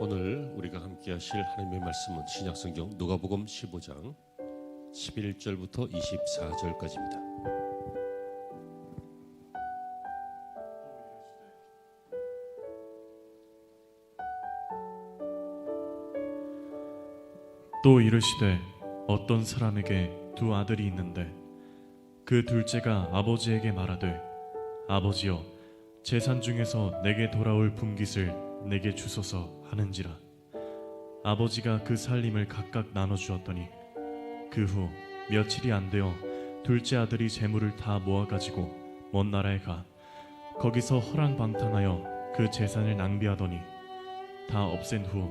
오늘 우리가 함께 하실 하나님의 말씀은 신약성경 누가복음 15장 11절부터 24절까지입니다. 또 이르시되 어떤 사람에게 두 아들이 있는데 그 둘째가 아버지에게 말하되 아버지여 재산 중에서 내게 돌아올 분깃을 내게 주소서 하는지라. 아버지가 그 살림을 각각 나눠 주었더니 그 후 며칠이 안 되어 둘째 아들이 재물을 다 모아 가지고 먼 나라에 가 거기서 허랑방탕하여 그 재산을 낭비하더니 다 없앤 후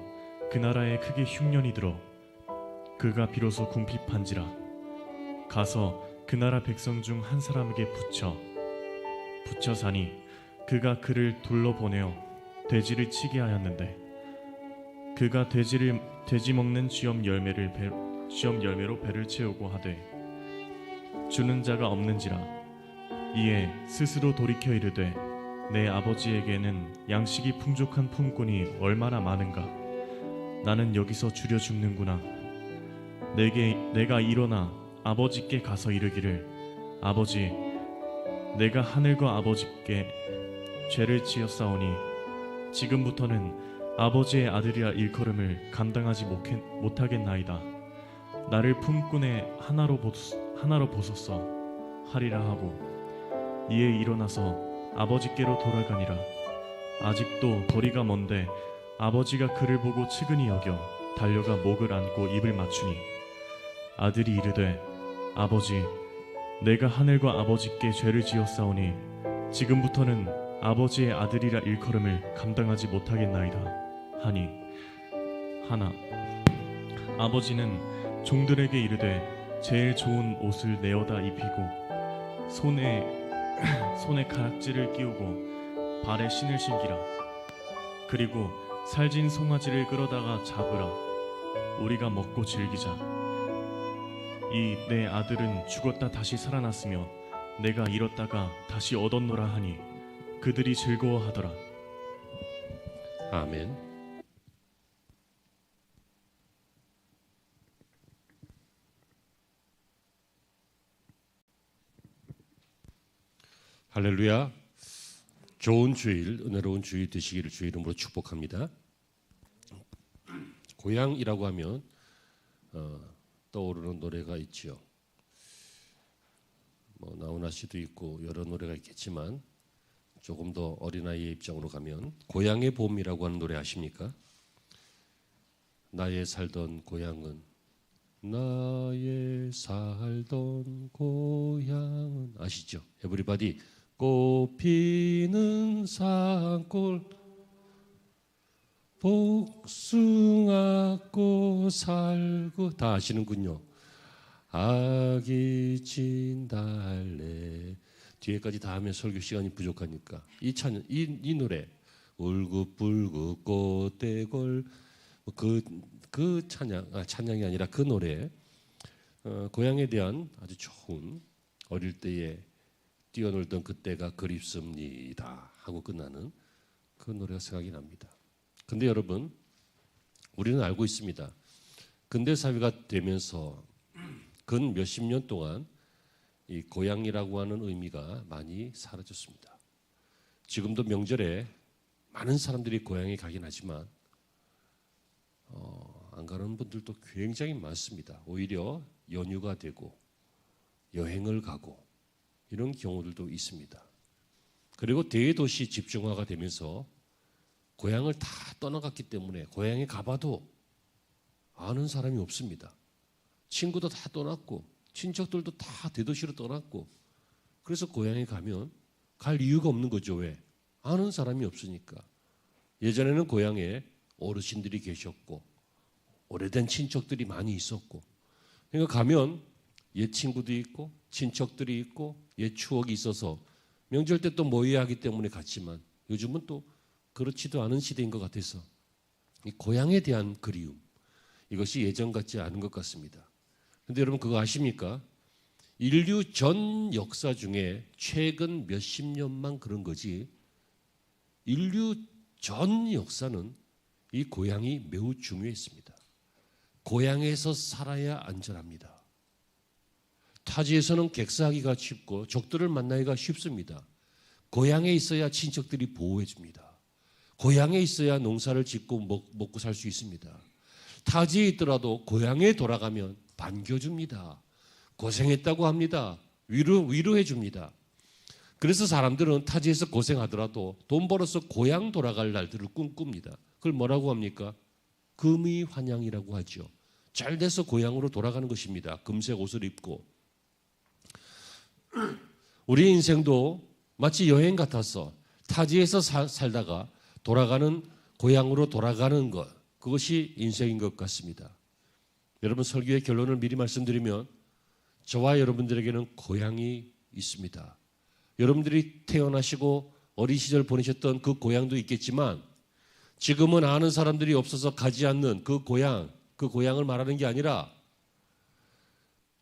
그 나라에 크게 흉년이 들어 그가 비로소 궁핍한지라. 가서 그 나라 백성 중 한 사람에게 붙여 사니 그가 그를 둘러보내어 돼지를 치게 하였는데 그가 돼지 먹는 쥐엄 열매로 배를 채우고 하되 주는 자가 없는지라. 이에 스스로 돌이켜 이르되 내 아버지에게는 양식이 풍족한 품꾼이 얼마나 많은가. 나는 여기서 줄여 죽는구나. 내가 일어나 아버지께 가서 이르기를 아버지 내가 하늘과 아버지께 죄를 지었사오니 지금부터는 아버지의 아들이라 일컬음을 감당하지 못하겠나이다. 나를 품꾼의 하나로 보소서 하리라 하고 이에 일어나서 아버지께로 돌아가니라. 아직도 거리가 먼데 아버지가 그를 보고 측은히 여겨 달려가 목을 안고 입을 맞추니 아들이 이르되 아버지 내가 하늘과 아버지께 죄를 지었사오니 지금부터는 아버지의 아들이라 일컬음을 감당하지 못하겠나이다 하니 하나 아버지는 종들에게 이르되 제일 좋은 옷을 내어다 입히고 손에 가락지를 끼우고 발에 신을 신기라. 그리고 살진 송아지를 끌어다가 잡으라. 우리가 먹고 즐기자. 이 내 아들은 죽었다 다시 살아났으며 내가 잃었다가 다시 얻었노라 하니 그들이 즐거워하더라. 아멘. 할렐루야. 좋은 주일, 은혜로운 주일 되시기를 주의 이름으로 축복합니다. 고향이라고 하면 떠오르는 노래가 있지요. 나훈아 씨도 있고 여러 노래가 있겠지만 조금 더 어린아이의 입장으로 가면 고향의 봄이라고 하는 노래 아십니까? 나의 살던 고향은 아시죠? 에브리바디 꽃 피는 산골 복숭아꽃 살고 다 아시는군요. 아기 진달래 뒤에까지 다 하면 설교 시간이 부족하니까 이 노래 울긋불긋 꽃대골 그 찬양이 아니라 그 노래 고향에 대한 아주 좋은 어릴 때에 뛰어놀던 그때가 그립습니다 하고 끝나는 그 노래가 생각이 납니다. 근데 여러분 우리는 알고 있습니다. 근대 사회가 되면서 근 몇십 년 동안 이 고향이라고 하는 의미가 많이 사라졌습니다. 지금도 명절에 많은 사람들이 고향에 가긴 하지만 안 가는 분들도 굉장히 많습니다. 오히려 연휴가 되고 여행을 가고 이런 경우들도 있습니다. 그리고 대도시 집중화가 되면서 고향을 다 떠나갔기 때문에 고향에 가봐도 아는 사람이 없습니다. 친구도 다 떠났고 친척들도 다 대도시로 떠났고 그래서 고향에 가면 갈 이유가 없는 거죠. 왜? 아는 사람이 없으니까. 예전에는 고향에 어르신들이 계셨고 오래된 친척들이 많이 있었고 그러니까 가면 옛 친구도 있고 친척들이 있고 옛 추억이 있어서 명절 때 또 모여야 하기 때문에 갔지만 요즘은 또 그렇지도 않은 시대인 것 같아서 이 고향에 대한 그리움 이것이 예전 같지 않은 것 같습니다. 그런데 여러분 그거 아십니까? 인류 전 역사 중에 최근 몇십 년만 그런 거지 인류 전 역사는 이 고향이 매우 중요했습니다. 고향에서 살아야 안전합니다. 타지에서는 객사하기가 쉽고 적들을 만나기가 쉽습니다. 고향에 있어야 친척들이 보호해 줍니다. 고향에 있어야 농사를 짓고 먹고 살 수 있습니다. 타지에 있더라도 고향에 돌아가면 반겨줍니다. 고생했다고 합니다. 위로해 줍니다. 그래서 사람들은 타지에서 고생하더라도 돈 벌어서 고향 돌아갈 날들을 꿈꿉니다. 그걸 뭐라고 합니까? 금이환향이라고 하죠. 잘 돼서 고향으로 돌아가는 것입니다. 금색 옷을 입고. 우리 인생도 마치 여행 같아서 타지에서 살다가 돌아가는 고향으로 돌아가는 것, 그것이 인생인 것 같습니다. 여러분, 설교의 결론을 미리 말씀드리면 저와 여러분들에게는 고향이 있습니다. 여러분들이 태어나시고 어린 시절 보내셨던 그 고향도 있겠지만 지금은 아는 사람들이 없어서 가지 않는 그 고향을 말하는 게 아니라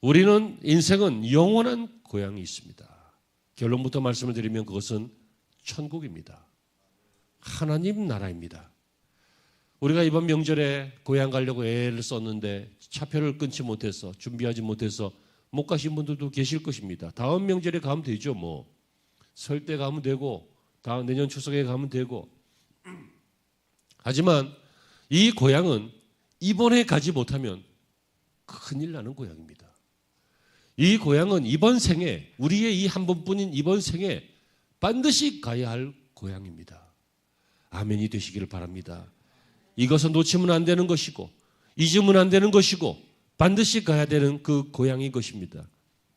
우리는 인생은 영원한 고향이 있습니다. 결론부터 말씀을 드리면 그것은 천국입니다. 하나님 나라입니다. 우리가 이번 명절에 고향 가려고 애를 썼는데 차표를 끊지 못해서 준비하지 못해서 못 가신 분들도 계실 것입니다. 다음 명절에 가면 되죠. 뭐 설 때 가면 되고 다음 내년 추석에 가면 되고. 하지만 이 고향은 이번에 가지 못하면 큰일 나는 고향입니다. 이 고향은 이번 생에, 우리의 이 한 번뿐인 이번 생에 반드시 가야 할 고향입니다. 아멘이 되시기를 바랍니다. 이것은 놓치면 안 되는 것이고 잊으면 안 되는 것이고 반드시 가야 되는 그 고향인 것입니다.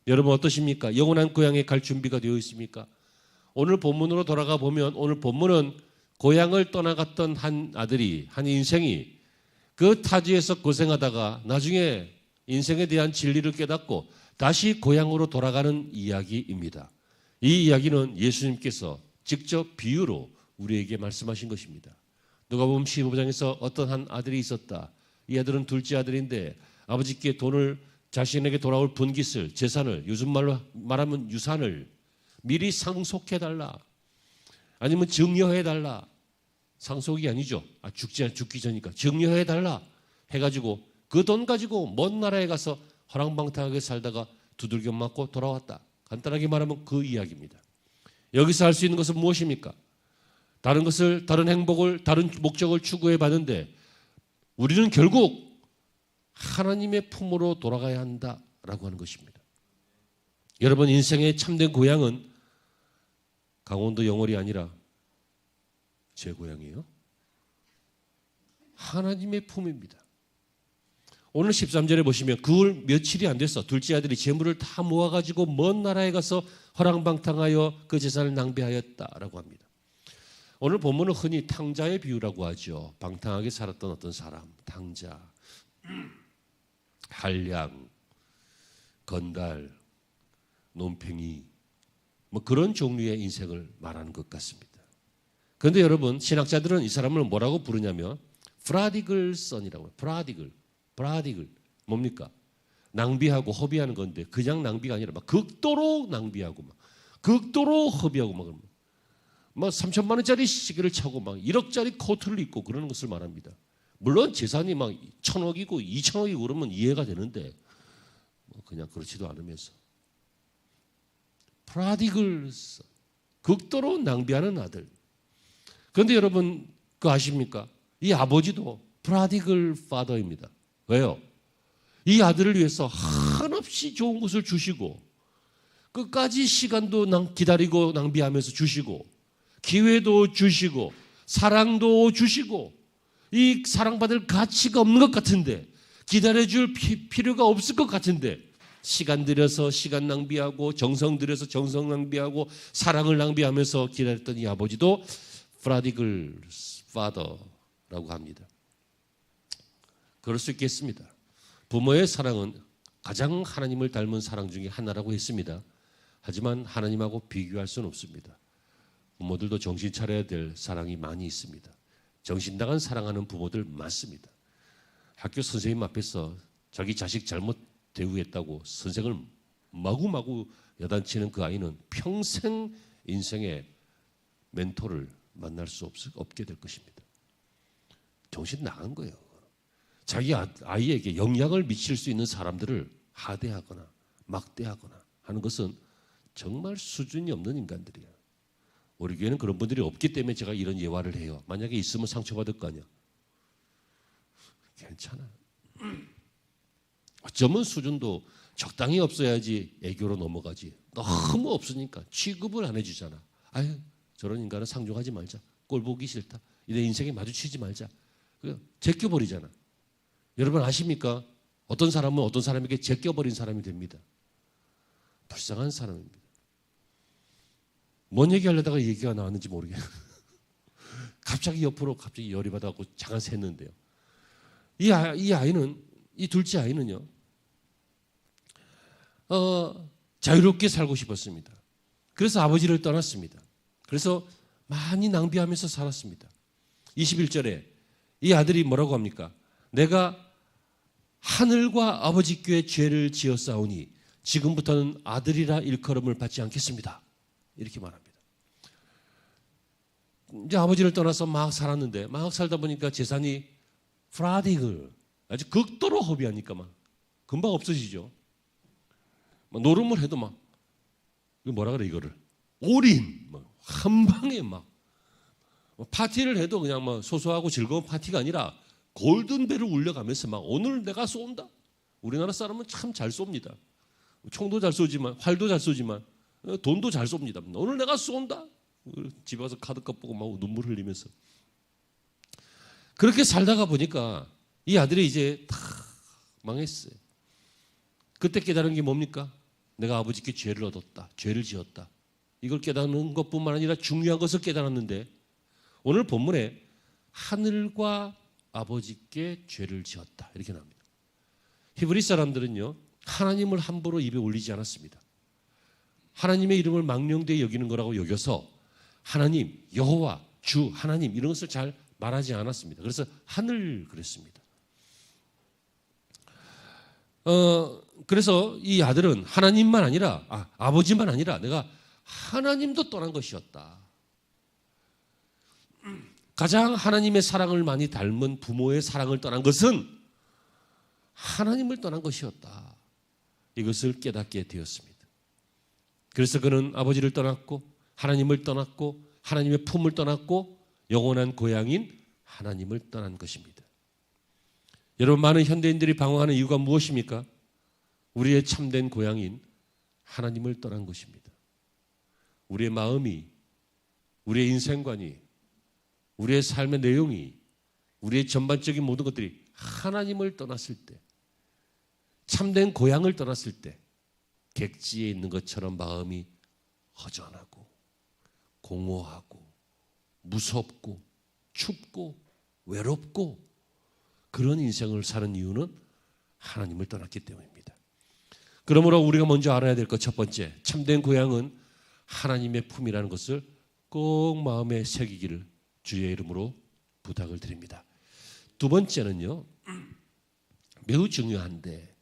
여러분 어떠십니까? 영원한 고향에 갈 준비가 되어 있습니까? 오늘 본문으로 돌아가 보면 오늘 본문은 고향을 떠나갔던 한 아들이, 한 인생이 그 타지에서 고생하다가 나중에 인생에 대한 진리를 깨닫고 다시 고향으로 돌아가는 이야기입니다. 이 이야기는 예수님께서 직접 비유로 우리에게 말씀하신 것입니다. 누가복음 15장에서 어떤 한 아들이 있었다. 이 아들은 둘째 아들인데 아버지께 돈을, 자신에게 돌아올 분깃을, 재산을, 요즘 말로 말하면 유산을 미리 상속해달라, 아니면 증여해달라. 상속이 아니죠. 죽기 전이니까 증여해달라 해가지고 그 돈 가지고 먼 나라에 가서 허랑방탕하게 살다가 두들겨 맞고 돌아왔다. 간단하게 말하면 그 이야기입니다. 여기서 할 수 있는 것은 무엇입니까? 다른 것을, 다른 행복을, 다른 목적을 추구해 봤는데 우리는 결국 하나님의 품으로 돌아가야 한다라고 하는 것입니다. 여러분, 인생의 참된 고향은 강원도 영월이 아니라 제 고향이에요. 하나님의 품입니다. 오늘 13절에 보시면 그 후 며칠이 안 돼서 둘째 아들이 재물을 다 모아가지고 먼 나라에 가서 허랑방탕하여 그 재산을 낭비하였다라고 합니다. 오늘 본문은 흔히 탕자의 비유라고 하죠. 방탕하게 살았던 어떤 사람, 탕자, 한량, 건달, 논팽이, 뭐 그런 종류의 인생을 말하는 것 같습니다. 그런데 여러분, 신학자들은 이 사람을 뭐라고 부르냐면 프라디글 선이라고 해요. 프라디글 뭡니까? 낭비하고 허비하는 건데 그냥 낭비가 아니라 막 극도로 낭비하고 막 극도로 허비하고 막 3천만 원짜리 시계를 차고 막 1억짜리 코트를 입고 그러는 것을 말합니다. 물론 재산이 막 1,000억이고 2,000억이고 그러면 이해가 되는데 뭐 그냥 그렇지도 않으면서 프라디글 선, 극도로 낭비하는 아들. 그런데 여러분 그거 아십니까? 이 아버지도 프라디글 파더입니다. 왜요? 이 아들을 위해서 한없이 좋은 것을 주시고 끝까지 시간도 기다리고 낭비하면서 주시고 기회도 주시고 사랑도 주시고 이 사랑받을 가치가 없는 것 같은데 기다려줄 필요가 없을 것 같은데 시간 들여서 시간 낭비하고 정성 들여서 정성 낭비하고 사랑을 낭비하면서 기다렸던 이 아버지도 프라디글 파더라고 합니다. 그럴 수 있겠습니다. 부모의 사랑은 가장 하나님을 닮은 사랑 중에 하나라고 했습니다. 하지만 하나님하고 비교할 수는 없습니다. 부모들도 정신 차려야 될 사랑이 많이 있습니다. 정신 나간 사랑하는 부모들 많습니다. 학교 선생님 앞에서 자기 자식 잘못 대우했다고 선생을 마구마구 야단치는 그 아이는 평생 인생의 멘토를 만날 수 없게 될 것입니다. 정신 나간 거예요. 자기 아이에게 영향을 미칠 수 있는 사람들을 하대하거나 막대하거나 하는 것은 정말 수준이 없는 인간들이에요. 우리 교회는 그런 분들이 없기 때문에 제가 이런 예화를 해요. 만약에 있으면 상처받을 거 아니야. 괜찮아. 어쩌면 수준도 적당히 없어야지 애교로 넘어가지. 너무 없으니까 취급을 안 해주잖아. 아유, 저런 인간은 상종하지 말자. 꼴 보기 싫다. 내 인생에 마주치지 말자. 제껴버리잖아. 여러분 아십니까? 어떤 사람은 어떤 사람에게 제껴버린 사람이 됩니다. 불쌍한 사람입니다. 뭔 얘기하려다가 얘기가 나왔는지 모르겠어요. 갑자기 옆으로 갑자기 열이 받아갖고 잠깐 샜는데요. 이 아이는, 이 둘째 아이는요, 자유롭게 살고 싶었습니다. 그래서 아버지를 떠났습니다. 그래서 많이 낭비하면서 살았습니다. 21절에 이 아들이 뭐라고 합니까? 내가 하늘과 아버지께 죄를 지었사오니 지금부터는 아들이라 일컬음을 받지 않겠습니다. 이렇게 말합니다. 이제 아버지를 떠나서 막 살았는데 막 살다 보니까 재산이 프라디글 아주 극도로 허비하니까 막 금방 없어지죠. 막 노름을 해도 막 뭐라 그래 이거를 올인 한 방에 막 파티를 해도 그냥 뭐 소소하고 즐거운 파티가 아니라 골든벨을 울려가면서 막 오늘 내가 쏜다. 우리나라 사람은 참 잘 쏩니다. 총도 잘 쏘지만 활도 잘 쏘지만 돈도 잘 쏩니다. 오늘 내가 쏜다. 집에 가서 카드값 보고 막 눈물 흘리면서 그렇게 살다가 보니까 이 아들이 이제 다 망했어요. 그때 깨달은 게 뭡니까? 내가 아버지께 죄를 얻었다. 죄를 지었다. 이걸 깨닫는 것뿐만 아니라 중요한 것을 깨달았는데 오늘 본문에 하늘과 아버지께 죄를 지었다. 이렇게 나옵니다. 히브리 사람들은요. 하나님을 함부로 입에 올리지 않았습니다. 하나님의 이름을 망령되이 여기는 거라고 여겨서 하나님, 여호와, 주, 하나님 이런 것을 잘 말하지 않았습니다. 그래서 하늘 그랬습니다. 그래서 이 아들은 하나님만 아니라 아버지만 아니라 내가 하나님도 떠난 것이었다. 가장 하나님의 사랑을 많이 닮은 부모의 사랑을 떠난 것은 하나님을 떠난 것이었다. 이것을 깨닫게 되었습니다. 그래서 그는 아버지를 떠났고 하나님을 떠났고 하나님의 품을 떠났고 영원한 고향인 하나님을 떠난 것입니다. 여러분 많은 현대인들이 방황하는 이유가 무엇입니까? 우리의 참된 고향인 하나님을 떠난 것입니다. 우리의 마음이, 우리의 인생관이, 우리의 삶의 내용이, 우리의 전반적인 모든 것들이 하나님을 떠났을 때, 참된 고향을 떠났을 때 객지에 있는 것처럼 마음이 허전하고 공허하고 무섭고 춥고 외롭고 그런 인생을 사는 이유는 하나님을 떠났기 때문입니다. 그러므로 우리가 먼저 알아야 될 것 첫 번째, 참된 고향은 하나님의 품이라는 것을 꼭 마음에 새기기를 주의 이름으로 부탁을 드립니다. 두 번째는요, 매우 중요한데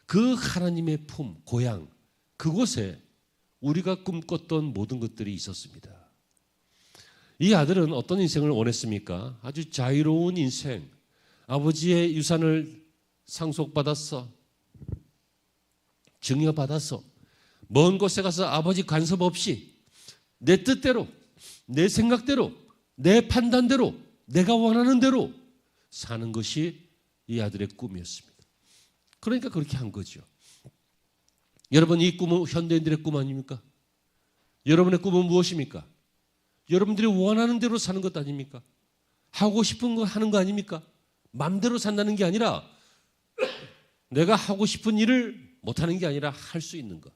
그 하나님의 품, 고향, 그곳에 우리가 꿈꿨던 모든 것들이 있었습니다. 이 아들은 어떤 인생을 원했습니까? 아주 자유로운 인생, 아버지의 유산을 상속받았어, 증여받아서 먼 곳에 가서 아버지 간섭 없이 내 뜻대로, 내 생각대로, 내 판단대로, 내가 원하는 대로 사는 것이 이 아들의 꿈이었습니다. 그러니까 그렇게 한 거죠. 여러분 이 꿈은 현대인들의 꿈 아닙니까? 여러분의 꿈은 무엇입니까? 여러분들이 원하는 대로 사는 것 아닙니까? 하고 싶은 거 하는 거 아닙니까? 마음대로 산다는 게 아니라 내가 하고 싶은 일을 못하는 게 아니라 할 수 있는 것,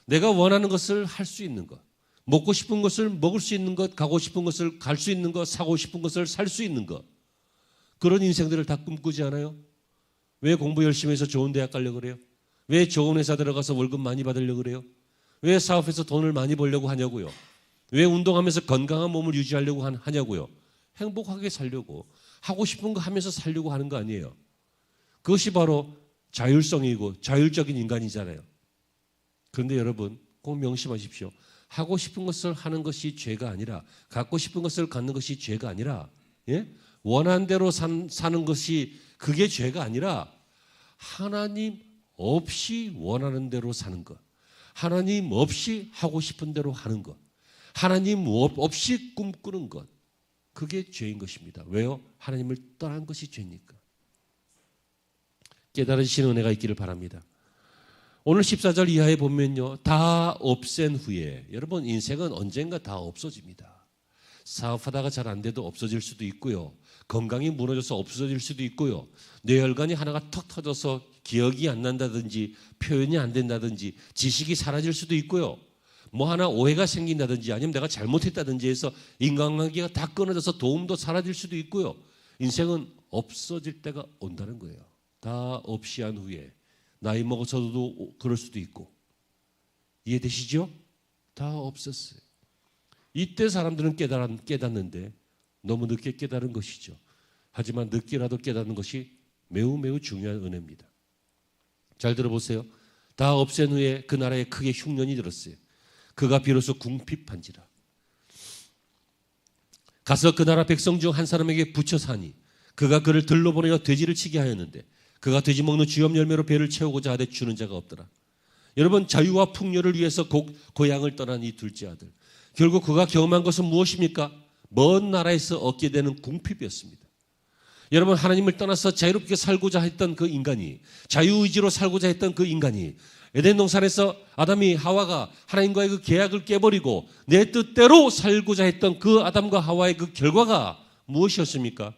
내가 원하는 것을 할 수 있는 것, 먹고 싶은 것을 먹을 수 있는 것, 가고 싶은 것을 갈 수 있는 것, 사고 싶은 것을 살 수 있는 것, 그런 인생들을 다 꿈꾸지 않아요? 왜 공부 열심히 해서 좋은 대학 가려고 그래요? 왜 좋은 회사 들어가서 월급 많이 받으려고 그래요? 왜 사업해서 돈을 많이 벌려고 하냐고요? 왜 운동하면서 건강한 몸을 유지하려고 하냐고요? 행복하게 살려고, 하고 싶은 거 하면서 살려고 하는 거 아니에요. 그것이 바로 자율성이고 자율적인 인간이잖아요. 그런데 여러분 꼭 명심하십시오. 하고 싶은 것을 하는 것이 죄가 아니라, 갖고 싶은 것을 갖는 것이 죄가 아니라, 원하는 대로 사는 것이 그게 죄가 아니라 하나님 없이 원하는 대로 사는 것, 하나님 없이 하고 싶은 대로 하는 것, 하나님 없이 꿈꾸는 것, 그게 죄인 것입니다. 왜요? 하나님을 떠난 것이 죄니까. 깨달으시는 은혜가 있기를 바랍니다. 오늘 14절 이하에 보면요, 다 없앤 후에, 여러분 인생은 언젠가 다 없어집니다. 사업하다가 잘 안 돼도 없어질 수도 있고요, 건강이 무너져서 없어질 수도 있고요, 뇌혈관이 하나가 턱 터져서 기억이 안 난다든지 표현이 안 된다든지 지식이 사라질 수도 있고요, 뭐 하나 오해가 생긴다든지 아니면 내가 잘못했다든지 해서 인간관계가 다 끊어져서 도움도 사라질 수도 있고요. 인생은 없어질 때가 온다는 거예요. 다 없이 한 후에 나이 먹어서도 그럴 수도 있고. 이해되시죠? 다 없었어요. 이때 사람들은 깨닫는데 너무 늦게 깨달은 것이죠. 하지만 늦게라도 깨닫는 것이 매우 매우 중요한 은혜입니다. 잘 들어보세요. 다 없앤 후에 그 나라에 크게 흉년이 들었어요. 그가 비로소 궁핍한지라. 가서 그 나라 백성 중 한 사람에게 붙여 사니 그가 그를 들러 보내어 돼지를 치게 하였는데 그가 돼지 먹는 주염 열매로 배를 채우고자 하되 주는 자가 없더라. 여러분, 자유와 풍요를 위해서 고향을 떠난 이 둘째 아들, 결국 그가 경험한 것은 무엇입니까? 먼 나라에서 얻게 되는 궁핍이었습니다. 여러분, 하나님을 떠나서 자유롭게 살고자 했던 그 인간이, 자유의지로 살고자 했던 그 인간이 에덴 동산에서 아담이 하와가 하나님과의 그 계약을 깨버리고 내 뜻대로 살고자 했던 그 아담과 하와의 그 결과가 무엇이었습니까?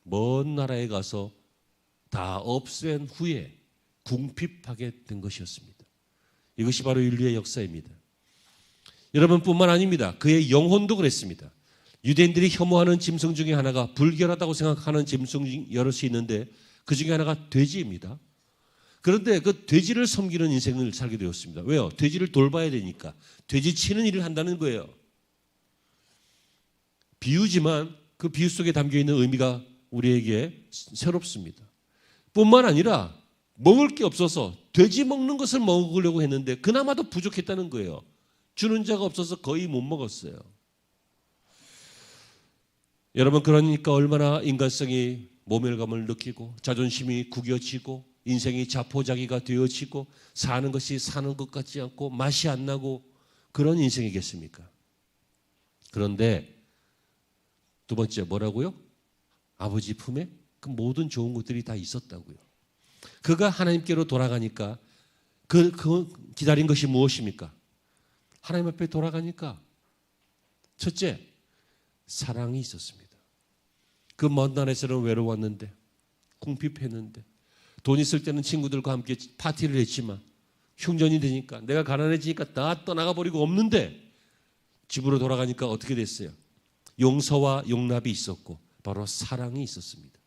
먼 나라에 가서 다 없앤 후에 궁핍하게 된 것이었습니다. 이것이 바로 인류의 역사입니다. 여러분뿐만 아닙니다. 그의 영혼도 그랬습니다. 유대인들이 혐오하는 짐승 중에 하나가, 불결하다고 생각하는 짐승 여럿이 있는데 그 중에 하나가 돼지입니다. 그런데 그 돼지를 섬기는 인생을 살게 되었습니다. 왜요? 돼지를 돌봐야 되니까. 돼지 치는 일을 한다는 거예요. 비유지만 그 비유 속에 담겨있는 의미가 우리에게 새롭습니다. 뿐만 아니라 먹을 게 없어서 돼지 먹는 것을 먹으려고 했는데 그나마도 부족했다는 거예요. 주는 자가 없어서 거의 못 먹었어요. 여러분, 그러니까 얼마나 인간성이 모멸감을 느끼고 자존심이 구겨지고 인생이 자포자기가 되어지고 사는 것이 사는 것 같지 않고 맛이 안 나고 그런 인생이겠습니까? 그런데 두 번째 뭐라고요? 아버지 품에 그 모든 좋은 것들이 다 있었다고요. 그가 하나님께로 돌아가니까 그 기다린 것이 무엇입니까? 하나님 앞에 돌아가니까 첫째, 사랑이 있었습니다. 그 먼 나라에서는 외로웠는데, 궁핍했는데, 돈 있을 때는 친구들과 함께 파티를 했지만 흉년이 되니까, 내가 가난해지니까 다 떠나가 버리고 없는데 집으로 돌아가니까 어떻게 됐어요? 용서와 용납이 있었고 바로 사랑이 있었습니다.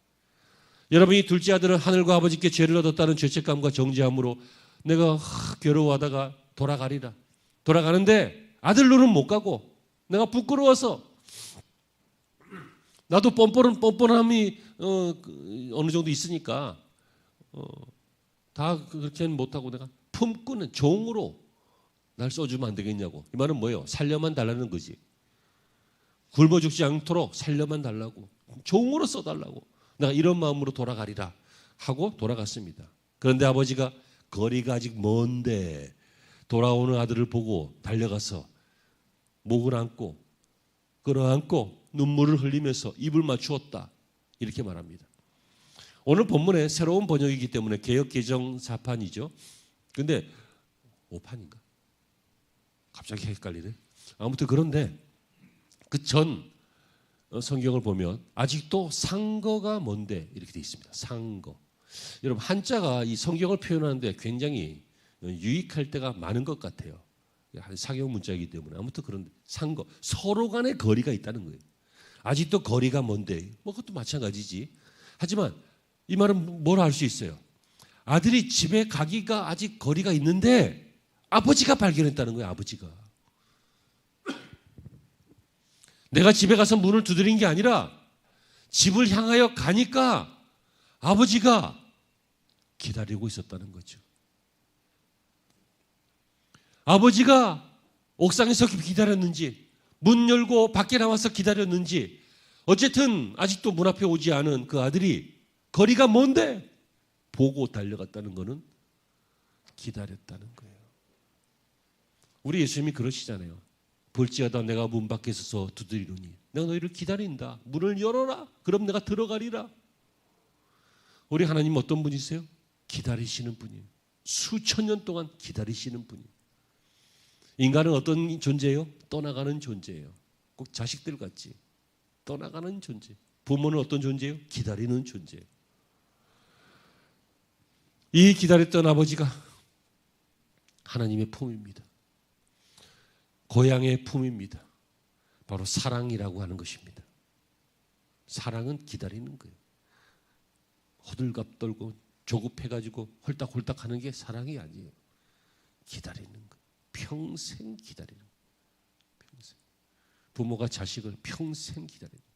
여러분, 이 둘째 아들은 하늘과 아버지께 죄를 얻었다는 죄책감과 정죄함으로 내가 괴로워하다가 돌아가리라. 돌아가는데 아들로는 못 가고 내가 부끄러워서, 나도 뻔뻔함이 어느 정도 있으니까 다 그렇게는 못하고 내가 품고는 종으로 날 써주면 안 되겠냐고. 이 말은 뭐예요? 살려만 달라는 거지. 굶어 죽지 않도록 살려만 달라고, 종으로 써달라고, 내가 이런 마음으로 돌아가리라 하고 돌아갔습니다. 그런데 아버지가 거리가 아직 먼데 돌아오는 아들을 보고 달려가서 목을 안고 끌어안고 눈물을 흘리면서 입을 맞추었다, 이렇게 말합니다. 오늘 본문에 새로운 번역이기 때문에 개역 개정 4판이죠. 근데 5판인가? 갑자기 헷갈리네. 아무튼 그런데 그 전 성경을 보면 아직도 상거가 뭔데 이렇게 돼 있습니다. 상거. 여러분, 한자가 이 성경을 표현하는데 굉장히 유익할 때가 많은 것 같아요. 상형 문자이기 때문에. 아무튼 그런데 상거, 서로 간의 거리가 있다는 거예요. 아직도 거리가 뭔데, 뭐 그것도 마찬가지지. 하지만 이 말은 뭘 알 수 있어요? 아들이 집에 가기가 아직 거리가 있는데 아버지가 발견했다는 거예요. 아버지가. 내가 집에 가서 문을 두드린 게 아니라 집을 향하여 가니까 아버지가 기다리고 있었다는 거죠. 아버지가 옥상에서 기다렸는지, 문 열고 밖에 나와서 기다렸는지, 어쨌든 아직도 문 앞에 오지 않은 그 아들이 거리가 먼데 보고 달려갔다는 것은 기다렸다는 거예요. 우리 예수님이 그러시잖아요. 볼지어다 내가 문 밖에 서서 두드리노니 내가 너희를 기다린다. 문을 열어라. 그럼 내가 들어가리라. 우리 하나님 어떤 분이세요? 기다리시는 분이에요. 수천 년 동안 기다리시는 분이에요. 인간은 어떤 존재예요? 떠나가는 존재예요. 꼭 자식들 같지. 떠나가는 존재. 부모는 어떤 존재예요? 기다리는 존재예요. 이 기다렸던 아버지가 하나님의 품입니다. 고향의 품입니다. 바로 사랑이라고 하는 것입니다. 사랑은 기다리는 거예요. 호들갑 떨고 조급해가지고 홀딱홀딱 하는 게 사랑이 아니에요. 기다리는 거예요. 평생 기다리는 거예요. 평생. 부모가 자식을 평생 기다리는 거예요.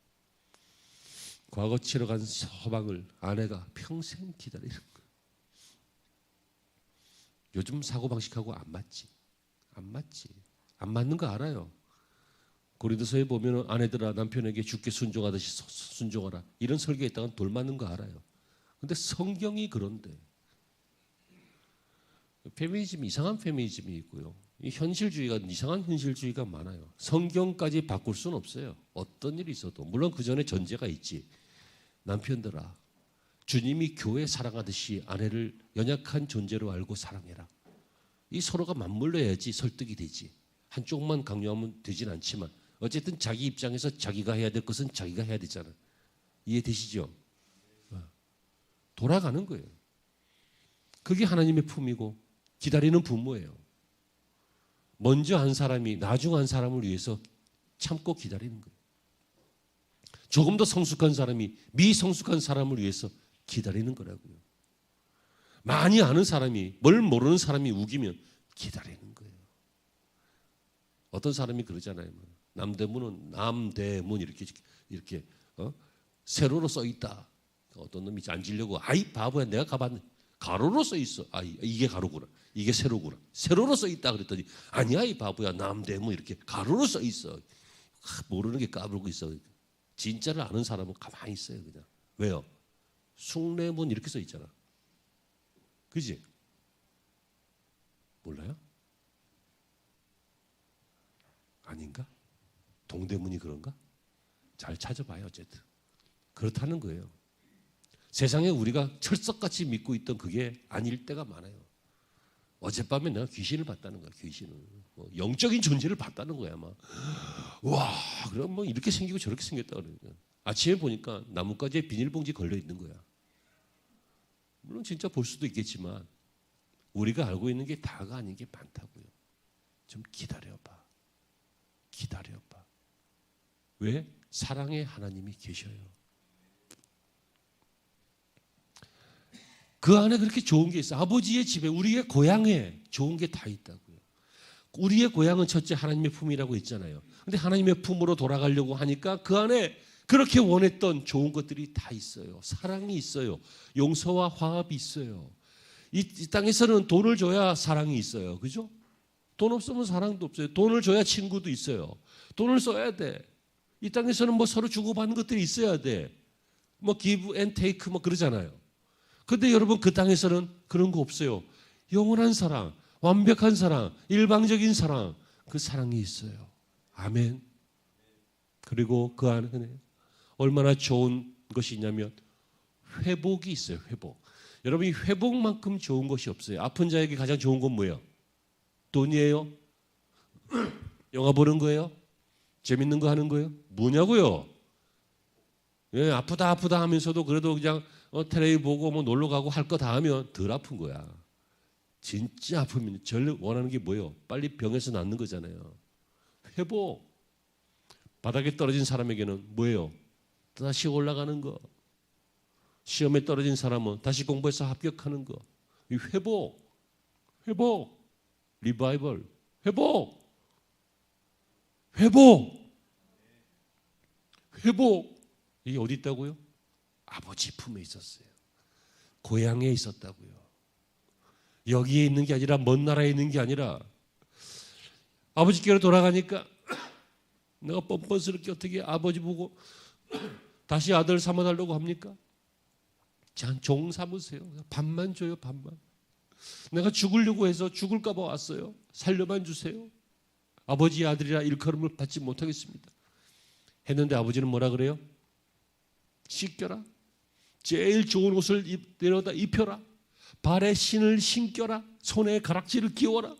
과거 치러 간 서방을 아내가 평생 기다리는 거예요. 요즘 사고방식하고 안 맞지. 안 맞지. 안 맞는 거 알아요. 고린도서에 보면 아내들아 남편에게 주께 순종하듯이 순종하라. 이런 설교에 있다가 돌 맞는 거 알아요. 근데 성경이 그런데 페미니즘이 이상한 페미니즘이 있고요. 이 현실주의가 이상한 현실주의가 많아요. 성경까지 바꿀 수는 없어요. 어떤 일이 있어도. 물론 그 전에 전제가 있지. 남편들아 주님이 교회 사랑하듯이 아내를 연약한 존재로 알고 사랑해라. 이 서로가 맞물려야지 설득이 되지. 한쪽만 강요하면 되진 않지만 어쨌든 자기 입장에서 자기가 해야 될 것은 자기가 해야 되잖아. 이해되시죠? 돌아가는 거예요. 그게 하나님의 품이고 기다리는 부모예요. 먼저 한 사람이 나중 한 사람을 위해서 참고 기다리는 거예요. 조금 더 성숙한 사람이 미성숙한 사람을 위해서 기다리는 거라고요. 많이 아는 사람이 뭘 모르는 사람이 우기면 기다리는 거예요. 어떤 사람이 그러잖아요. 남대문은 남대문 이렇게 세로로 써 있다. 어떤 놈이 앉으려고 아이 바보야 내가 가봤네. 가로로 써 있어. 아 이게 가로구나. 이게 세로구나. 세로로 써 있다 그랬더니 아니야 이 바보야 남대문 이렇게 가로로 써 있어. 모르는 게 까불고 있어. 진짜를 아는 사람은 가만히 있어요 그냥. 왜요? 숭례문 이렇게 써 있잖아. 그지? 몰라요? 아닌가? 동대문이 그런가? 잘 찾아봐요 어쨌든. 그렇다는 거예요. 세상에 우리가 철석같이 믿고 있던 그게 아닐 때가 많아요. 어젯밤에 내가 귀신을 봤다는 거야. 귀신을. 영적인 존재를 봤다는 거야. 막. 와 그럼 뭐 이렇게 생기고 저렇게 생겼다 그러니까. 아침에 보니까 나뭇가지에 비닐봉지 걸려 있는 거야. 물론 진짜 볼 수도 있겠지만 우리가 알고 있는 게 다가 아닌 게 많다고요. 좀 기다려봐. 기다려봐. 왜? 사랑의 하나님이 계셔요. 그 안에 그렇게 좋은 게 있어요. 아버지의 집에 우리의 고향에 좋은 게 다 있다고요. 우리의 고향은 첫째 하나님의 품이라고 했잖아요. 근데 하나님의 품으로 돌아가려고 하니까 그 안에 그렇게 원했던 좋은 것들이 다 있어요. 사랑이 있어요. 용서와 화합이 있어요. 이 땅에서는 돈을 줘야 사랑이 있어요. 그죠? 돈 없으면 사랑도 없어요. 돈을 줘야 친구도 있어요. 돈을 써야 돼. 이 땅에서는 뭐 서로 주고받는 것들이 있어야 돼. 뭐 give and take 뭐 그러잖아요. 근데 여러분 그 땅에서는 그런 거 없어요. 영원한 사랑, 완벽한 사랑, 일방적인 사랑, 그 사랑이 있어요. 아멘. 그리고 그 안에 얼마나 좋은 것이 있냐면 회복이 있어요. 회복. 여러분 이 회복만큼 좋은 것이 없어요. 아픈 자에게 가장 좋은 건 뭐예요? 돈이에요? 영화 보는 거예요? 재밌는 거 하는 거예요? 뭐냐고요? 예, 아프다 하면서도 그래도 그냥 텔레비 보고 뭐 놀러 가고 할 거 다 하면 덜 아픈 거야. 진짜 아프면 제일 원하는 게 뭐예요? 빨리 병에서 낫는 거잖아요. 회복. 바닥에 떨어진 사람에게는 뭐예요? 다시 올라가는 거. 시험에 떨어진 사람은 다시 공부해서 합격하는 거. 이 회복. 리바이벌. 회복. 이게 어디 있다고요? 아버지 품에 있었어요. 고향에 있었다고요. 여기에 있는 게 아니라 먼 나라에 있는 게 아니라 아버지께로 돌아가니까 내가 뻔뻔스럽게 어떻게 아버지 보고 다시 아들 삼아달라고 합니까? 종 삼으세요. 밥만 줘요, 밥만. 내가 죽으려고 해서 죽을까 봐 왔어요. 살려만 주세요. 아버지의 아들이라 일컬음을 받지 못하겠습니다. 했는데 아버지는 뭐라 그래요? 씻겨라. 제일 좋은 옷을 내려다 입혀라. 발에 신을 신겨라. 손에 가락지를 끼워라.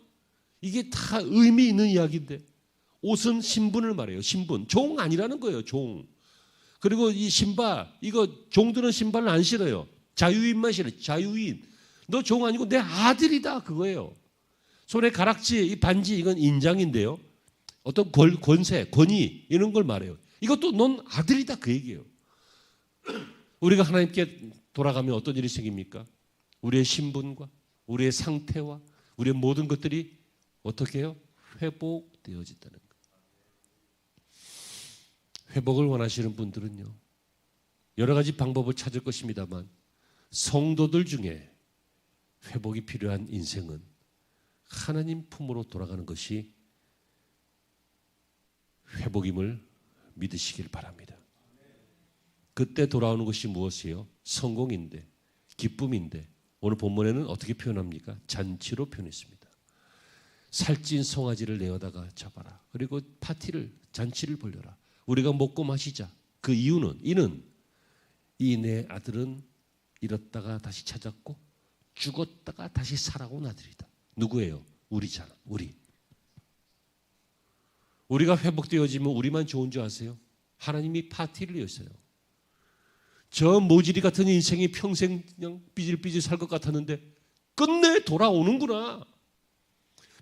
이게 다 의미 있는 이야기인데 옷은 신분을 말해요. 신분. 종 아니라는 거예요. 종. 그리고 이 신발, 이거 종들은 신발을 안 신어요. 자유인만 신어요. 자유인. 너 종 아니고 내 아들이다 그거예요. 손에 가락지, 이 반지 이건 인장인데요. 어떤 권세, 권위 이런 걸 말해요. 이것도 넌 아들이다 그 얘기예요. 우리가 하나님께 돌아가면 어떤 일이 생깁니까? 우리의 신분과 우리의 상태와 우리의 모든 것들이 어떻게 해요? 회복되어진다는 거예요. 회복을 원하시는 분들은요, 여러 가지 방법을 찾을 것입니다만 성도들 중에 회복이 필요한 인생은 하나님 품으로 돌아가는 것이 회복임을 믿으시길 바랍니다. 그때 돌아오는 것이 무엇이에요? 성공인데, 기쁨인데 오늘 본문에는 어떻게 표현합니까? 잔치로 표현했습니다. 살찐 송아지를 내어다가 잡아라. 그리고 파티를, 잔치를 벌려라. 우리가 먹고 마시자. 그 이유는, 이는 이 내 아들은 잃었다가 다시 찾았고 죽었다가 다시 살아온 아들이다. 누구예요? 우리잖아. 우리가 회복되어지면 우리만 좋은 줄 아세요? 하나님이 파티를 여셨어요. 저 모지리 같은 인생이 평생 그냥 삐질삐질 살 것 같았는데 끝내 돌아오는구나.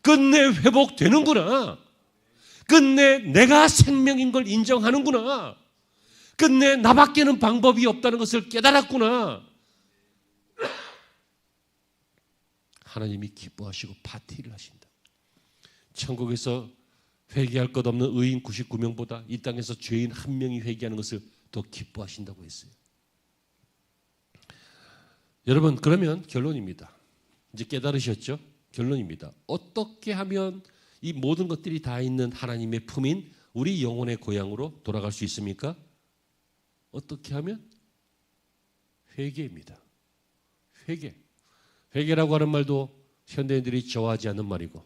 끝내 회복되는구나. 끝내 내가 생명인 걸 인정하는구나. 끝내 나밖에는 방법이 없다는 것을 깨달았구나. 하나님이 기뻐하시고 파티를 하신다. 천국에서 회개할 것 없는 의인 99명보다 이 땅에서 죄인 1명이 회개하는 것을 더 기뻐하신다고 했어요. 여러분, 그러면 결론입니다. 이제 깨달으셨죠? 결론입니다. 어떻게 하면 이 모든 것들이 다 있는 하나님의 품인 우리 영혼의 고향으로 돌아갈 수 있습니까? 어떻게 하면? 회개입니다. 회개라고 하는 말도 현대인들이 좋아하지 않는 말이고,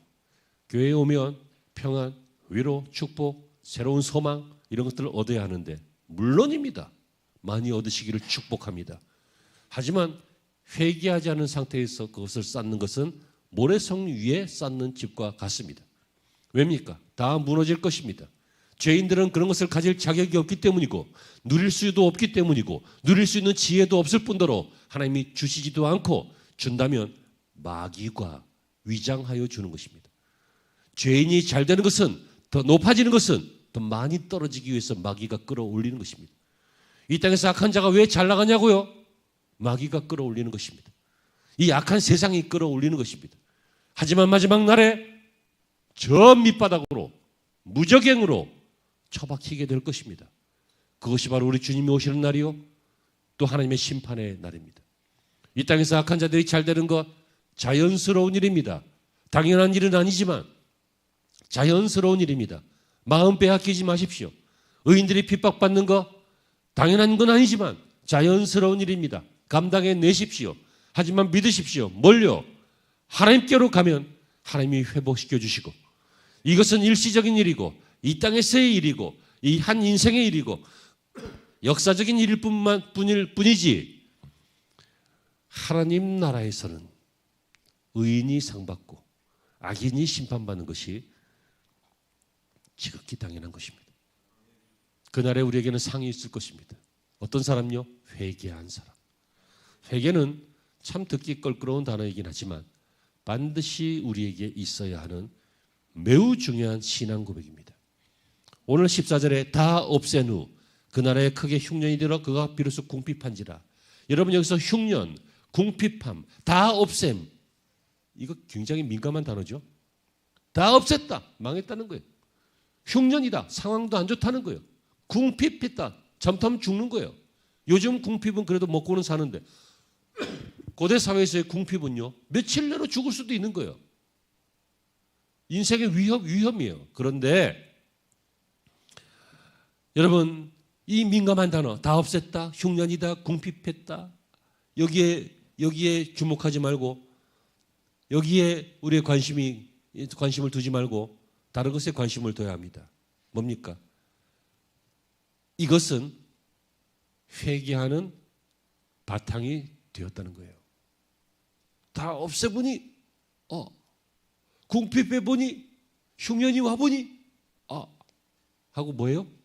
교회에 오면 평안, 위로, 축복, 새로운 소망 이런 것들을 얻어야 하는데 물론입니다. 많이 얻으시기를 축복합니다. 하지만 회개하지 않은 상태에서 그것을 쌓는 것은 모래성 위에 쌓는 집과 같습니다. 왜입니까? 다 무너질 것입니다. 죄인들은 그런 것을 가질 자격이 없기 때문이고 누릴 수도 없기 때문이고 누릴 수 있는 지혜도 없을 뿐더러 하나님이 주시지도 않고 준다면 마귀가 위장하여 주는 것입니다. 죄인이 잘 되는 것은, 더 높아지는 것은 더 많이 떨어지기 위해서 마귀가 끌어올리는 것입니다. 이 땅에서 악한 자가 왜 잘 나가냐고요? 마귀가 끌어올리는 것입니다. 이 악한 세상이 끌어올리는 것입니다. 하지만 마지막 날에 저 밑바닥으로 무적행으로 처박히게 될 것입니다. 그것이 바로 우리 주님이 오시는 날이요, 또 하나님의 심판의 날입니다. 이 땅에서 악한 자들이 잘 되는 것 자연스러운 일입니다. 당연한 일은 아니지만 자연스러운 일입니다. 마음 빼앗기지 마십시오. 의인들이 핍박받는 것 당연한 건 아니지만 자연스러운 일입니다. 감당해 내십시오. 하지만 믿으십시오. 뭘요? 하나님께로 가면 하나님이 회복시켜 주시고, 이것은 일시적인 일이고 이 땅에서의 일이고 이 한 인생의 일이고 역사적인 일일 뿐이지, 하나님 나라에서는 의인이 상받고 악인이 심판받는 것이 지극히 당연한 것입니다. 그날에 우리에게는 상이 있을 것입니다. 어떤 사람요? 회개한 사람. 회개는 참 듣기 껄끄러운 단어이긴 하지만 반드시 우리에게 있어야 하는 매우 중요한 신앙 고백입니다. 오늘 14절에 다 없앤 후 그날에 크게 흉년이 들어 그가 비로소 궁핍한지라. 여러분, 여기서 흉년, 궁핍함, 다 없앰, 이거 굉장히 민감한 단어죠. 다 없앴다, 망했다는 거예요. 흉년이다, 상황도 안 좋다는 거예요. 궁핍했다, 잠타면 죽는 거예요. 요즘 궁핍은 그래도 먹고는 사는데 고대 사회에서의 궁핍은요, 며칠 내로 죽을 수도 있는 거예요. 인생의 위험이에요. 그런데 여러분, 이 민감한 단어 다 없앴다, 흉년이다, 궁핍했다. 여기에 주목하지 말고 여기에 우리의 관심을 두지 말고 다른 것에 관심을 둬야 합니다. 뭡니까? 이것은 회개하는 바탕이 되었다는 거예요. 다 없애보니 궁핍해보니 흉년이 와보니 하고 뭐예요?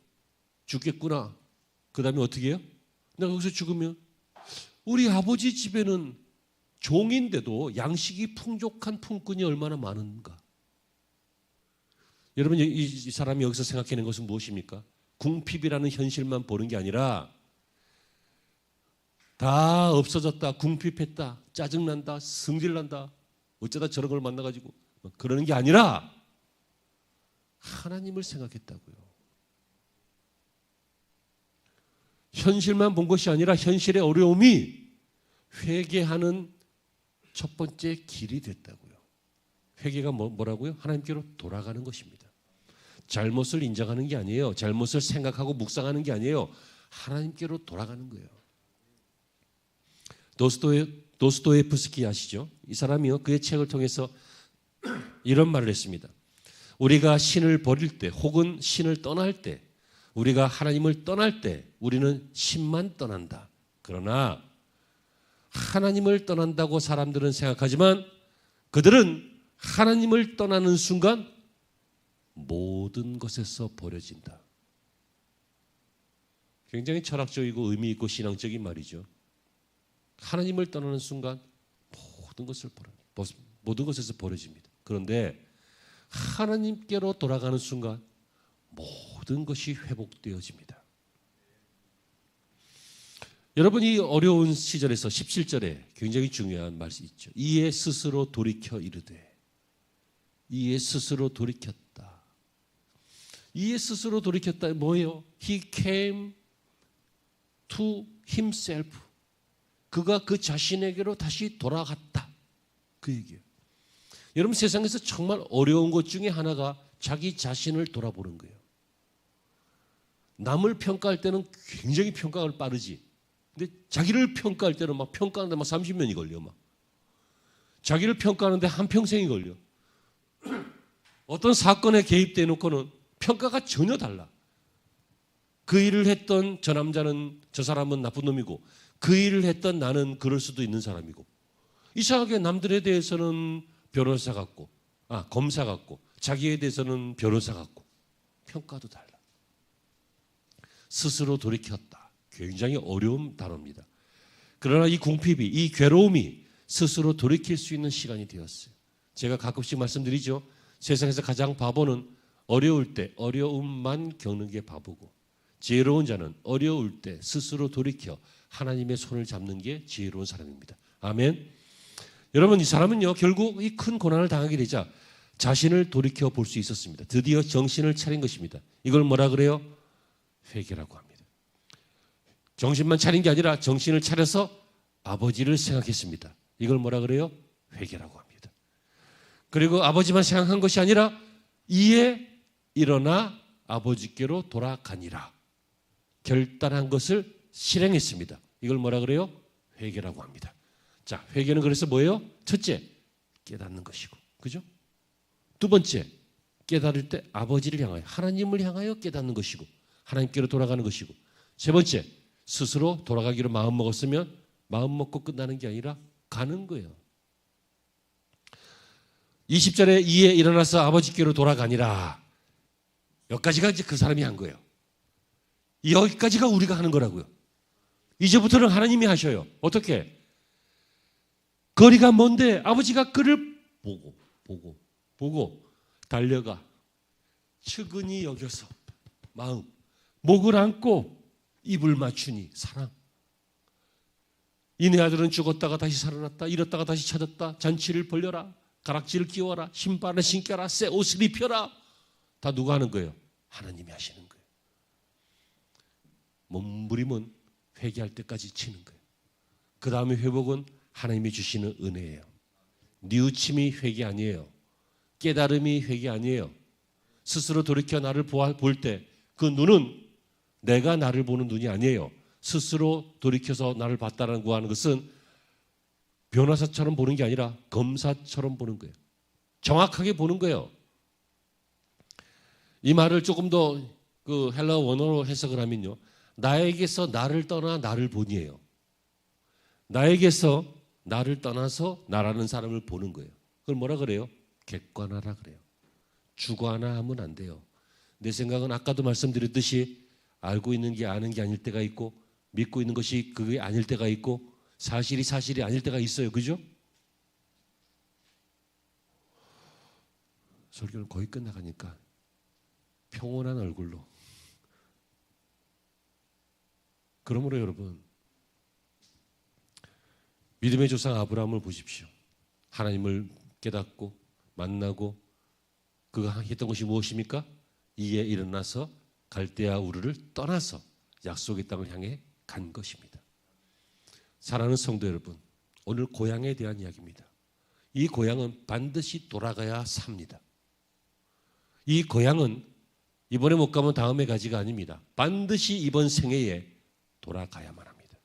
죽겠구나. 그 다음에 어떻게 해요? 내가 거기서 죽으면 우리 아버지 집에는 종인데도 양식이 풍족한 품꾼이 얼마나 많은가. 여러분 이 사람이 여기서 생각해낸 것은 무엇입니까? 궁핍이라는 현실만 보는 게 아니라 다 없어졌다, 궁핍했다, 짜증난다, 승질난다, 어쩌다 저런 걸 만나가지고 그러는 게 아니라 하나님을 생각했다고요. 현실만 본 것이 아니라 현실의 어려움이 회개하는 첫 번째 길이 됐다고요. 회개가 뭐라고요? 하나님께로 돌아가는 것입니다. 잘못을 인정하는 게 아니에요. 잘못을 생각하고 묵상하는 게 아니에요. 하나님께로 돌아가는 거예요. 도스토예프스키 아시죠? 이 사람이요, 그의 책을 통해서 이런 말을 했습니다. 우리가 신을 버릴 때 혹은 신을 떠날 때, 우리가 하나님을 떠날 때 우리는 신만 떠난다. 그러나 하나님을 떠난다고 사람들은 생각하지만 그들은 하나님을 떠나는 순간 모든 것에서 버려진다. 굉장히 철학적이고 의미 있고 신앙적인 말이죠. 하나님을 떠나는 순간 모든 것에서 버려집니다. 그런데 하나님께로 돌아가는 순간 모든 것이 회복되어집니다. 여러분이 어려운 시절에서 17절에 굉장히 중요한 말이 있죠. 이에 스스로 돌이켜 이르되. 이에 스스로 돌이켰다. 이에 스스로 돌이켰다. 뭐예요? He came to himself. 그가 그 자신에게로 다시 돌아갔다. 그 얘기예요. 여러분 세상에서 정말 어려운 것 중에 하나가 자기 자신을 돌아보는 거예요. 남을 평가할 때는 굉장히 평가가 빠르지. 근데 자기를 평가할 때는 막 평가하는데 막 30년이 걸려. 막. 자기를 평가하는데 한평생이 걸려. 어떤 사건에 개입돼 놓고는 평가가 전혀 달라. 그 일을 했던 저 남자는 저 사람은 나쁜 놈이고 그 일을 했던 나는 그럴 수도 있는 사람이고 이상하게 남들에 대해서는 변호사 같고 검사 같고 자기에 대해서는 변호사 같고 평가도 달라. 스스로 돌이켰다. 굉장히 어려운 단어입니다. 그러나 이 궁핍이 이 괴로움이 스스로 돌이킬 수 있는 시간이 되었어요. 제가 가끔씩 말씀드리죠. 세상에서 가장 바보는 어려울 때 어려움만 겪는 게 바보고 지혜로운 자는 어려울 때 스스로 돌이켜 하나님의 손을 잡는 게 지혜로운 사람입니다. 아멘. 여러분 이 사람은요 결국 이 큰 고난을 당하게 되자 자신을 돌이켜 볼 수 있었습니다. 드디어 정신을 차린 것입니다. 이걸 뭐라 그래요? 회개라고 합니다. 정신만 차린 게 아니라 정신을 차려서 아버지를 생각했습니다. 이걸 뭐라 그래요? 회개라고 합니다. 그리고 아버지만 생각한 것이 아니라 이에 일어나 아버지께로 돌아가니라. 결단한 것을 실행했습니다. 이걸 뭐라 그래요? 회개라고 합니다. 자, 회개는 그래서 뭐예요? 첫째, 깨닫는 것이고. 그죠? 두 번째, 깨달을 때 아버지를 향하여 하나님을 향하여 깨닫는 것이고 하나님께로 돌아가는 것이고 세 번째, 스스로 돌아가기로 마음 먹었으면 마음 먹고 끝나는 게 아니라 가는 거예요. 20절에 이에 일어나서 아버지께로 돌아가니라. 여기까지가 이제 그 사람이 한 거예요. 여기까지가 우리가 하는 거라고요. 이제부터는 하나님이 하셔요. 어떻게? 거리가 먼데 아버지가 그를 보고 달려가 측은히 여겨서 마음 목을 안고 입을 맞추니 사랑. 이네 아들은 죽었다가 다시 살아났다. 잃었다가 다시 찾았다. 잔치를 벌려라. 가락지를 끼워라. 신발을 신겨라. 새 옷을 입혀라. 다 누가 하는 거예요? 하나님이 하시는 거예요. 몸부림은 회개할 때까지 치는 거예요. 그 다음에 회복은 하나님이 주시는 은혜예요. 뉘우침이 회개 아니에요. 깨달음이 회개 아니에요. 스스로 돌이켜 나를 볼 때 그 눈은 내가 나를 보는 눈이 아니에요. 스스로 돌이켜서 나를 봤다는 구하는 것은 변호사처럼 보는 게 아니라 검사처럼 보는 거예요. 정확하게 보는 거예요. 이 말을 조금 더 그 헬라어 원어로 해석을 하면요. 나에게서 나를 떠나 나를 보니에요. 나에게서 나를 떠나서 나라는 사람을 보는 거예요. 그걸 뭐라 그래요? 객관화라 그래요. 주관화하면 안 돼요. 내 생각은 아까도 말씀드렸듯이 알고 있는 게 아는 게 아닐 때가 있고 믿고 있는 것이 그게 아닐 때가 있고 사실이 아닐 때가 있어요. 그죠? 설교는 거의 끝나가니까 평온한 얼굴로. 그러므로 여러분, 믿음의 조상 아브라함을 보십시오. 하나님을 깨닫고 만나고 그가 했던 것이 무엇입니까? 이에 일어나서 갈대아 우르를 떠나서 약속의 땅을 향해 간 것입니다. 사랑하는 성도 여러분, 오늘 고향에 대한 이야기입니다. 이 고향은 반드시 돌아가야 삽니다. 이 고향은 이번에 못 가면 다음에 가지가 아닙니다. 반드시 이번 생애에 돌아가야만 합니다.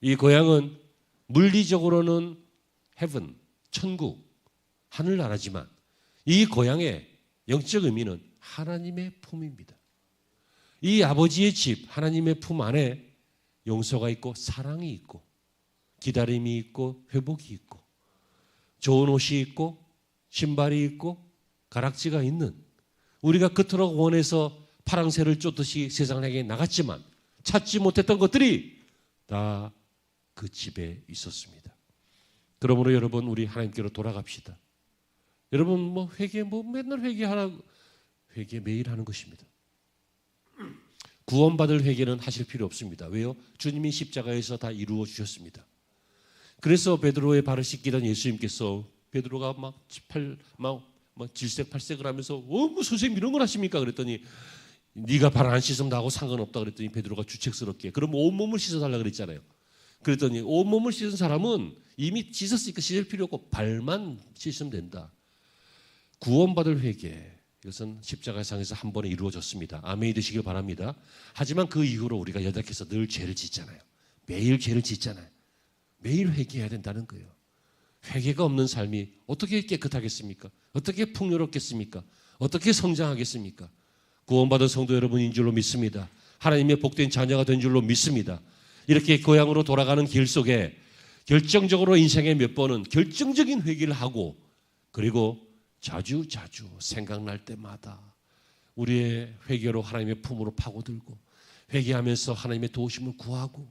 이 고향은 물리적으로는 heaven, 천국, 하늘나라지만 이 고향의 영적 의미는 하나님의 품입니다. 이 아버지의 집, 하나님의 품 안에 용서가 있고 사랑이 있고 기다림이 있고 회복이 있고 좋은 옷이 있고 신발이 있고 가락지가 있는, 우리가 그토록 원해서 파랑새를 쫓듯이 세상에게 나갔지만 찾지 못했던 것들이 다 그 집에 있었습니다. 그러므로 여러분, 우리 하나님께로 돌아갑시다. 여러분, 뭐 회개, 맨날 회개 매일 하는 것입니다. 구원받을 회개는 하실 필요 없습니다. 왜요? 주님이 십자가에서 다 이루어 주셨습니다. 그래서 베드로의 발을 씻기던 예수님께서 베드로가 막 질색팔색을 하면서 선생님 이런 걸 하십니까? 그랬더니 네가 발 안 씻으면 나하고 상관없다 그랬더니 베드로가 주책스럽게 그럼 온몸을 씻어달라 그랬잖아요. 그랬더니 온몸을 씻은 사람은 이미 씻었으니까 씻을 필요 없고 발만 씻으면 된다. 구원받을 회개, 이것은 십자가상에서 한 번에 이루어졌습니다. 아멘이 되시길 바랍니다. 하지만 그 이후로 우리가 연약해서 늘 죄를 짓잖아요. 매일 죄를 짓잖아요. 매일 회개해야 된다는 거예요. 회개가 없는 삶이 어떻게 깨끗하겠습니까? 어떻게 풍요롭겠습니까? 어떻게 성장하겠습니까? 구원받은 성도 여러분인 줄로 믿습니다. 하나님의 복된 자녀가 된 줄로 믿습니다. 이렇게 고향으로 돌아가는 길 속에 결정적으로 인생에 몇 번은 결정적인 회개를 하고, 그리고 자주 생각날 때마다 우리의 회개로 하나님의 품으로 파고들고, 회개하면서 하나님의 도우심을 구하고,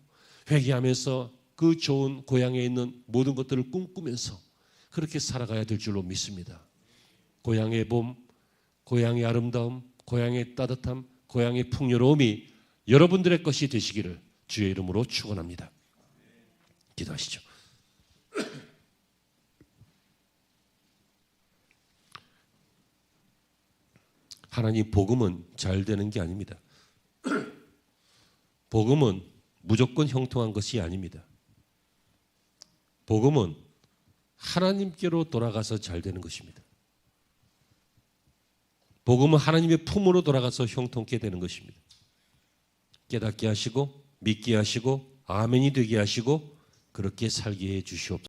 회개하면서 그 좋은 고향에 있는 모든 것들을 꿈꾸면서 그렇게 살아가야 될 줄로 믿습니다. 고향의 봄, 고향의 아름다움, 고향의 따뜻함, 고향의 풍요로움이 여러분들의 것이 되시기를 주의 이름으로 축원합니다. 기도하시죠. 하나님, 복음은 잘 되는 게 아닙니다. 복음은 무조건 형통한 것이 아닙니다. 복음은 하나님께로 돌아가서 잘 되는 것입니다. 복음은 하나님의 품으로 돌아가서 형통케 되는 것입니다. 깨닫게 하시고 믿게 하시고 아멘이 되게 하시고 그렇게 살게 해 주시옵소서.